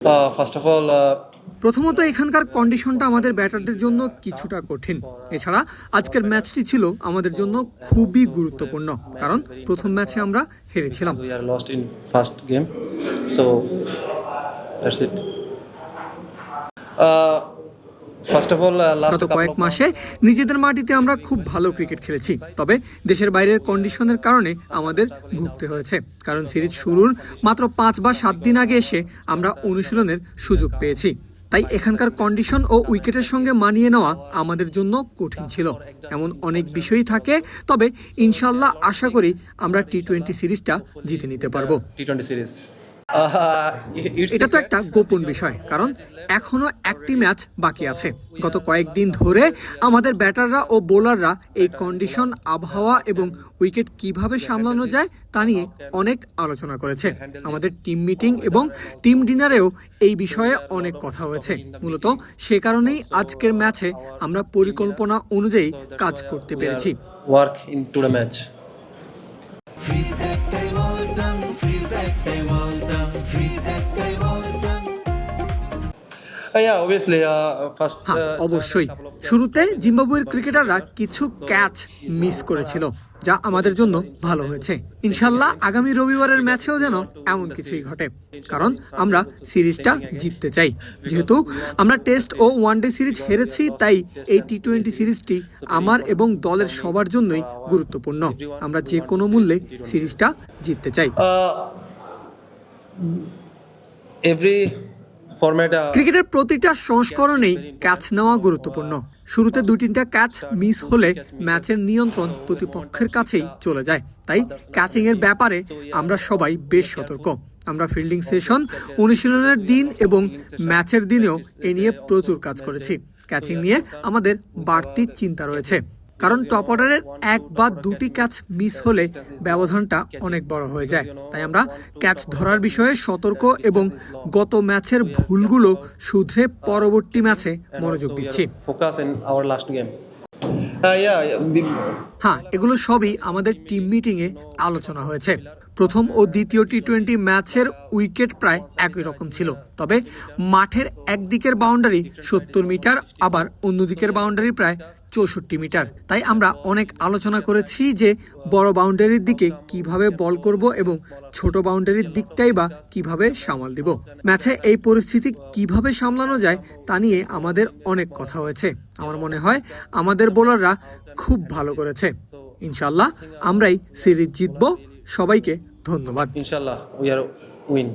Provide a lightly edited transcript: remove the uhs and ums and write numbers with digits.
First of all, প্রথমত এখানকার কন্ডিশনটা আমাদের ব্যাটারদের জন্য কিছুটা কঠিন। এছাড়া আজকের ম্যাচটি ছিল আমাদের জন্য খুবই গুরুত্বপূর্ণ, কারণ প্রথম ম্যাচে আমরা হেরেছিলাম। we are lost in first game, so that's it. First of all, last গত couple কয়েক of মাসে নিজেদের মাটিতে আমরা খুব ভালো ক্রিকেট খেলেছি, তবে দেশের বাইরের কন্ডিশনের কারণে আমাদের ভুগতে হয়েছে। কারণ সিরিজ শুরুর মাত্র 5 বা 7 দিন আগে এসে আমরা অনুশীলনের সুযোগ পেয়েছি, তাই এখানকার কন্ডিশন ও উইকেটের সঙ্গে মানিয়ে নেওয়া আমাদের জন্য কঠিন ছিল। এমন অনেক বিষয়ই থাকে, তবে ইনশাল্লাহ আশা করি আমরা টি-20 সিরিজটা জিতে নিতে পারবো। T20 series. It's এটা তো একটা গোপন বিষয়, কারণ এখনো একটি ম্যাচ বাকি আছে। গত কয়েকদিন ধরে আমাদের ব্যাটাররা ও বোলাররা এই কন্ডিশন, আবহাওয়া এবং উইকেট কিভাবে সামলানো যায় তা নিয়ে অনেক আলোচনা করেছে। আমাদের টিম মিটিং এবং টিম ডিনারেও এই বিষয়ে অনেক কথা হয়েছে। মূলত সে কারণেই আজকের ম্যাচে আমরা পরিকল্পনা অনুযায়ী কাজ করতে পেরেছি। work into the match. Yeah, obviously, first. হ্যাঁ, অবশ্যই শুরুতে জিম্বাবুয়ের ক্রিকেটাররা কিছু ক্যাচ মিস করেছিল, যা আমাদের জন্য ভালো হয়েছে। ইনশাল্লাহ আগামী রবিবারের ম্যাচেও যেন এমন কিছুই ঘটে, কারণ আমরা সিরিজটা জিততে চাই। যেহেতু আমরা টেস্ট ও ওয়ানডে সিরিজ হেরেছি, তাই এই টি-20 সিরিজটি আমার এবং দলের সবার জন্যই গুরুত্বপূর্ণ। আমরা যে কোনো মূল্যে সিরিজটা জিততে চাই। Every format. ক্রিকেটের প্রতিটা সংস্করণেই ক্যাচ নেওয়া গুরুত্বপূর্ণ। শুরুতে 2-3টা ক্যাচ মিস হলে ম্যাচের নিয়ন্ত্রণ প্রতিপক্ষের কাছেই চলে যায়, তাই ক্যাচিং এর ব্যাপারে আমরা সবাই বেশ সতর্ক। আমরা ফিল্ডিং সেশন, অনুশীলনের দিন এবং ম্যাচের দিনেও এ নিয়ে প্রচুর কাজ করেছি। ক্যাচিং নিয়ে আমাদের বাড়তি চিন্তা রয়েছে, কারণ টপ অর্ডারের 1 বা 2টি ক্যাচ মিস হলে ব্যবধানটা অনেক বড় হয়ে যায়। তাই আমরা ক্যাচ ধরার বিষয়ে সতর্ক এবং গত ম্যাচের ভুলগুলো শুধরে পরবর্তী ম্যাচে মনোযোগ দিচ্ছি। Focus in our last game. হ্যাঁ, এগুলো সবই আমাদের টিম মিটিংয়ে আলোচনা হয়েছে। প্রথম ও দ্বিতীয় টি-20 ম্যাচের উইকেট প্রায় একই রকম ছিল, তবে মাঠের একদিকের বাউন্ডারি 70 মিটার, আবার অন্যদিকের বাউন্ডারি প্রায় 64 মিটার। তাই আমরা অনেক আলোচনা করেছি যে বড় বাউন্ডারির দিকে কিভাবে বল করব এবং ছোট বাউন্ডারির দিকটাই বা কিভাবে সামাল দিব। ম্যাচে এই পরিস্থিতি কিভাবে সামলানো যায় তা নিয়ে আমাদের অনেক কথা হয়েছে। আমার মনে হয় আমাদের বোলাররা খুব ভালো করেছে। ইনশাল্লাহ আমরাই সিরিজ জিতবো। সবাইকে ধন্যবাদ। Inshallah, we are win.